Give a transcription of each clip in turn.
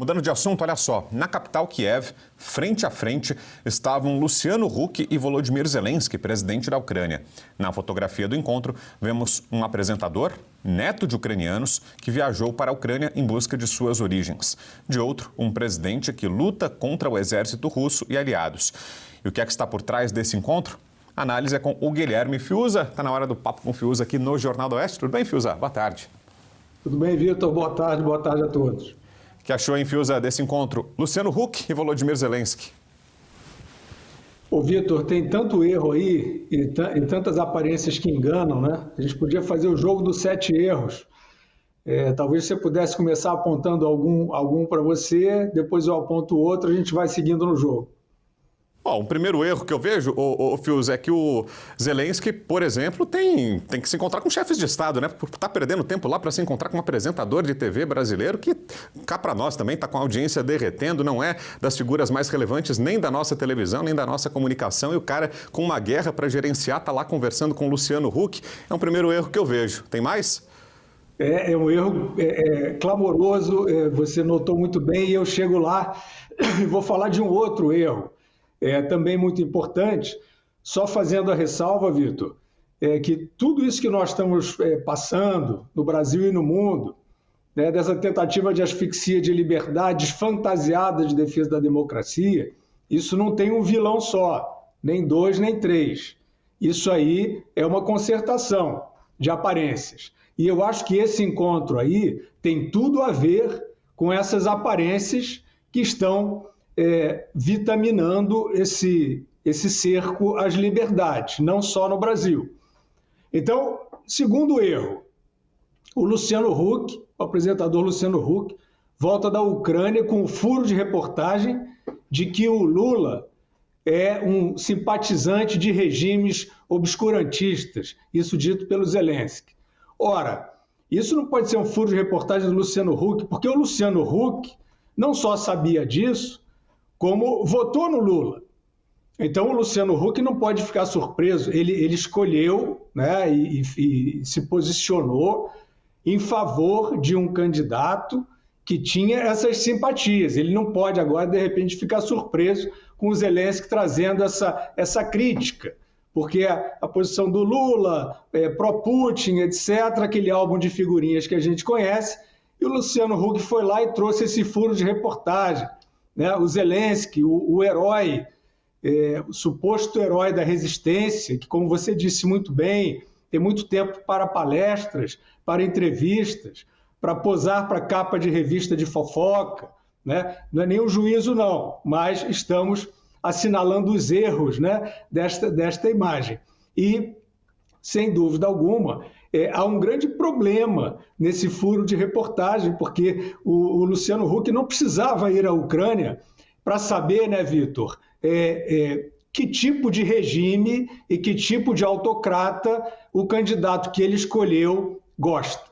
Mudando de assunto, olha só, na capital Kiev, frente a frente, estavam Luciano Huck e Volodymyr Zelensky, presidente da Ucrânia. Na fotografia do encontro, vemos um apresentador, neto de ucranianos, que viajou para a Ucrânia em busca de suas origens. De outro, um presidente que luta contra o exército russo e aliados. E o que é que está por trás desse encontro? A análise é com o Guilherme Fiuza. Está na hora do Papo com Fiuza aqui no Jornal do Oeste. Tudo bem, Fiuza? Boa tarde. Tudo bem, Vitor? Boa tarde a todos. O que achou, hein, Fiuza, desse encontro? Luciano Huck e Volodymyr Zelensky. Ô, Vitor, tem tanto erro aí e tantas aparências que enganam, né? A gente podia fazer o jogo dos 7 erros. Talvez você pudesse começar apontando algum para você, depois eu aponto outro, a gente vai seguindo no jogo. Bom, o primeiro erro que eu vejo, Fiuza, é que o Zelensky, por exemplo, tem que se encontrar com chefes de Estado, né? Tá perdendo tempo lá para se encontrar com um apresentador de TV brasileiro que, cá para nós também, está com a audiência derretendo, não é das figuras mais relevantes nem da nossa televisão, nem da nossa comunicação, e o cara com uma guerra para gerenciar está lá conversando com o Luciano Huck. É um primeiro erro que eu vejo. Tem mais? É um erro clamoroso, você notou muito bem, e eu chego lá e vou falar de um outro erro. Também muito importante, só fazendo a ressalva, Vitor, que tudo isso que nós estamos passando no Brasil e no mundo, né, dessa tentativa de asfixia de liberdades fantasiadas de defesa da democracia, isso não tem um vilão só, nem 2, nem 3. Isso aí é uma concertação de aparências. E eu acho que esse encontro aí tem tudo a ver com essas aparências que estão vitaminando esse cerco às liberdades, não só no Brasil. Então, segundo erro, o Luciano Huck, o apresentador Luciano Huck, volta da Ucrânia com o furo de reportagem de que o Lula é um simpatizante de regimes obscurantistas, isso dito pelo Zelensky. Ora, isso não pode ser um furo de reportagem do Luciano Huck, porque o Luciano Huck não só sabia disso, como votou no Lula. Então, o Luciano Huck não pode ficar surpreso. Ele escolheu, né, e se posicionou em favor de um candidato que tinha essas simpatias. Ele não pode agora, de repente, ficar surpreso com o Zelensky trazendo essa crítica, porque a posição do Lula, pró-Putin, etc., aquele álbum de figurinhas que a gente conhece, e o Luciano Huck foi lá e trouxe esse furo de reportagem. Né? O Zelensky, o herói, o suposto herói da resistência, que, como você disse muito bem, tem muito tempo para palestras, para entrevistas, para posar para capa de revista de fofoca. Né? Não é nem um juízo, não, mas estamos assinalando os erros, né, desta imagem. E, sem dúvida alguma, há um grande problema nesse furo de reportagem, porque o Luciano Huck não precisava ir à Ucrânia para saber, né, Vitor, que tipo de regime e que tipo de autocrata o candidato que ele escolheu gosta.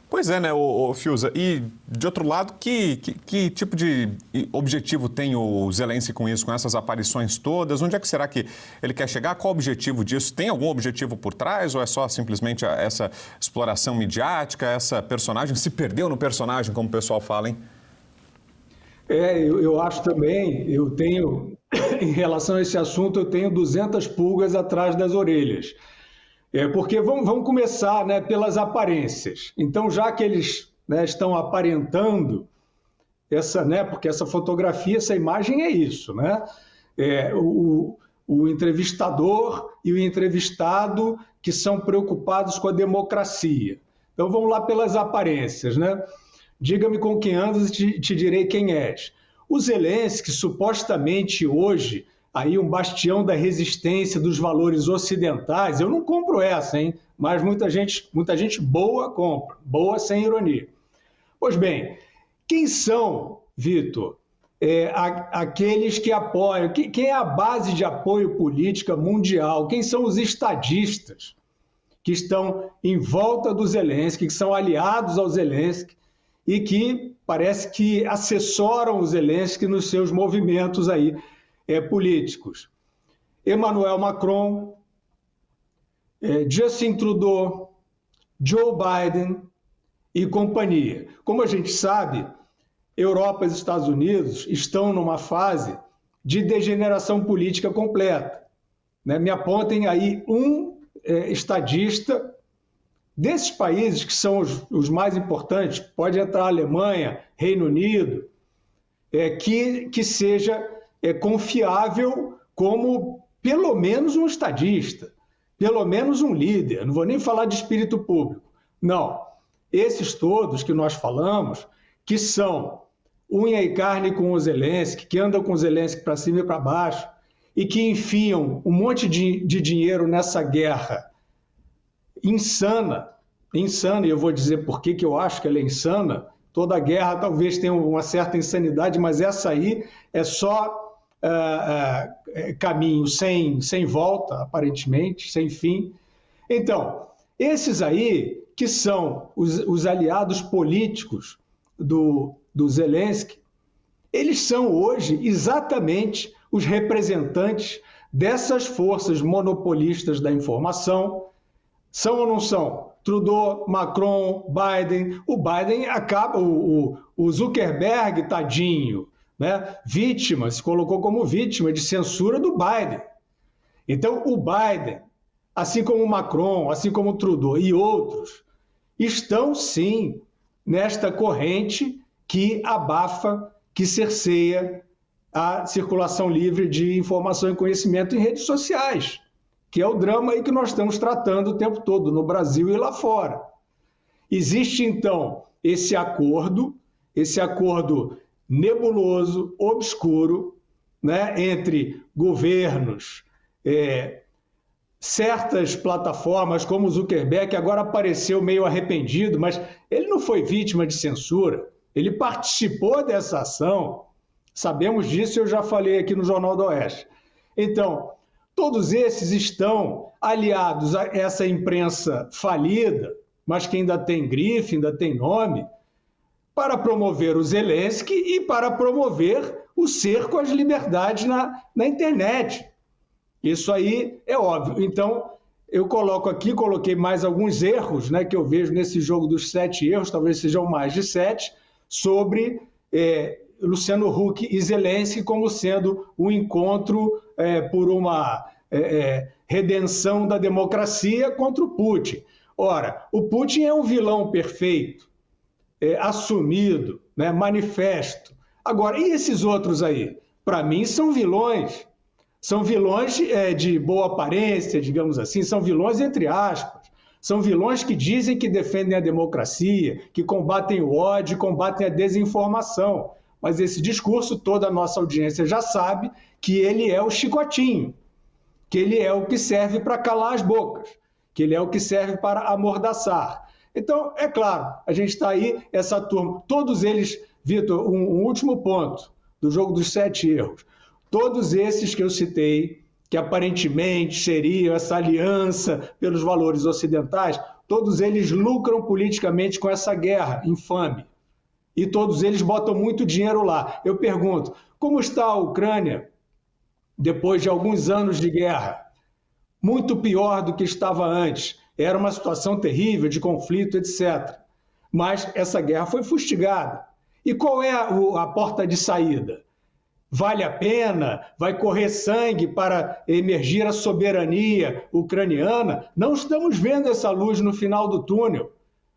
Pois é, né, o Fiuza. E, de outro lado, que tipo de objetivo tem o Zelensky com isso, com essas aparições todas? Onde é que será que ele quer chegar? Qual o objetivo disso? Tem algum objetivo por trás ou é só simplesmente essa exploração midiática, essa personagem se perdeu no personagem, como o pessoal fala, hein? Eu acho também, eu tenho, em relação a esse assunto, eu tenho 200 pulgas atrás das orelhas. Porque vamos começar, né, pelas aparências. Então, já que eles, né, estão aparentando, porque essa fotografia, essa imagem é isso, né? O entrevistador e o entrevistado que são preocupados com a democracia. Então, vamos lá pelas aparências, né? Diga-me com quem andas e te direi quem és. O Zelensky, supostamente hoje, aí um bastião da resistência dos valores ocidentais, eu não compro essa, hein? Mas muita gente boa compra, boa sem ironia. Pois bem, quem são, Vitor, aqueles que apoiam, quem é a base de apoio política mundial? Quem são os estadistas que estão em volta do Zelensky, que são aliados ao Zelensky e que parece que assessoram o Zelensky nos seus movimentos aí, políticos? Emmanuel Macron, Justin Trudeau, Joe Biden, e companhia. Como a gente sabe, Europa e os Estados Unidos estão numa fase de degeneração política completa. Me apontem aí um estadista desses países que são os mais importantes, pode entrar a Alemanha, Reino Unido, que seja confiável como pelo menos um estadista, pelo menos um líder. Não vou nem falar de espírito público. Não. Esses todos que nós falamos, que são unha e carne com o Zelensky, que andam com o Zelensky para cima e para baixo, e que enfiam um monte de dinheiro nessa guerra insana, e eu vou dizer por que eu acho que ela é insana. Toda guerra talvez tenha uma certa insanidade, mas essa aí é só caminho sem volta, aparentemente, sem fim. Então, esses aí que são os aliados políticos do Zelensky, eles são hoje exatamente os representantes dessas forças monopolistas da informação. São ou não são? Trudeau, Macron, Biden. O Biden acaba, o Zuckerberg, tadinho, vítima, se colocou como vítima de censura do Biden. Então, o Biden, assim como o Macron, assim como o Trudeau e outros, estão sim nesta corrente que abafa, que cerceia a circulação livre de informação e conhecimento em redes sociais, que é o drama aí que nós estamos tratando o tempo todo, no Brasil e lá fora. Existe, então, esse acordo nebuloso, obscuro, entre governos, certas plataformas como o Zuckerberg, que agora apareceu meio arrependido, mas ele não foi vítima de censura, ele participou dessa ação, sabemos disso, eu já falei aqui no Jornal do Oeste. Então, todos esses estão aliados a essa imprensa falida, mas que ainda tem grife, ainda tem nome, para promover o Zelensky e para promover o cerco às liberdades na internet. Isso aí é óbvio. Então, eu coloquei mais alguns erros, que eu vejo nesse jogo dos 7 erros, talvez sejam mais de 7, sobre Luciano Huck e Zelensky como sendo um encontro por uma redenção da democracia contra o Putin. Ora, o Putin é um vilão perfeito, assumido, manifesto. Agora, e esses outros aí? Para mim, são vilões. São vilões de boa aparência, digamos assim, são vilões entre aspas. São vilões que dizem que defendem a democracia, que combatem o ódio, combatem a desinformação. Mas esse discurso, toda a nossa audiência já sabe que ele é o chicotinho, que ele é o que serve para calar as bocas, que ele é o que serve para amordaçar. Então, é claro, a gente está aí, essa turma, todos eles, Vitor, um último ponto do jogo dos 7 erros, todos esses que eu citei, que aparentemente seriam essa aliança pelos valores ocidentais, todos eles lucram politicamente com essa guerra infame. E todos eles botam muito dinheiro lá. Eu pergunto, como está a Ucrânia depois de alguns anos de guerra? Muito pior do que estava antes. Era uma situação terrível de conflito, etc. Mas essa guerra foi fustigada. E qual é a porta de saída? Vale a pena? Vai correr sangue para emergir a soberania ucraniana? Não estamos vendo essa luz no final do túnel.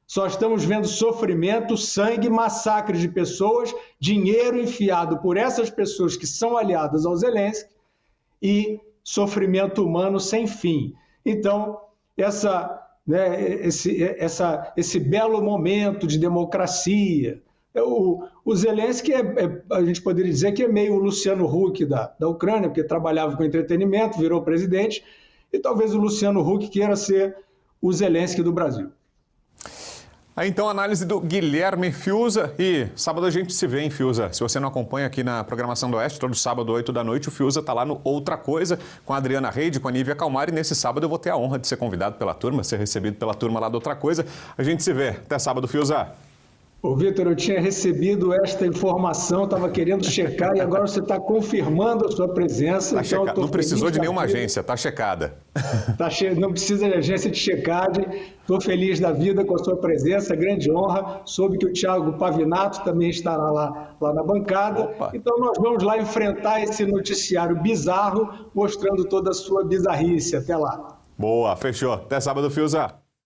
Só estamos vendo sofrimento, sangue, massacre de pessoas, dinheiro enfiado por essas pessoas que são aliadas ao Zelensky e sofrimento humano sem fim. Então, esse belo momento de democracia, o Zelensky, a gente poderia dizer que é meio o Luciano Huck da Ucrânia, porque trabalhava com entretenimento, virou presidente, e talvez o Luciano Huck queira ser o Zelensky do Brasil. Aí então, análise do Guilherme Fiuza. E sábado a gente se vê, hein, Fiuza? Se você não acompanha aqui na programação do Oeste, todo sábado, 8 da noite, o Fiuza está lá no Outra Coisa, com a Adriana Reide, com a Nívia Calmar. E nesse sábado eu vou ter a honra de ser convidado pela turma, ser recebido pela turma lá do Outra Coisa. A gente se vê. Até sábado, Fiuza. Ô, Vitor, eu tinha recebido esta informação, estava querendo checar e agora você está confirmando a sua presença. Tá Então não precisou de nenhuma agência, está checada. Não precisa de agência de checagem. Estou feliz da vida com a sua presença, grande honra. Soube que o Thiago Pavinato também estará lá na bancada. Opa. Então nós vamos lá enfrentar esse noticiário bizarro, mostrando toda a sua bizarrice. Até lá. Boa, fechou. Até sábado, Fiuza.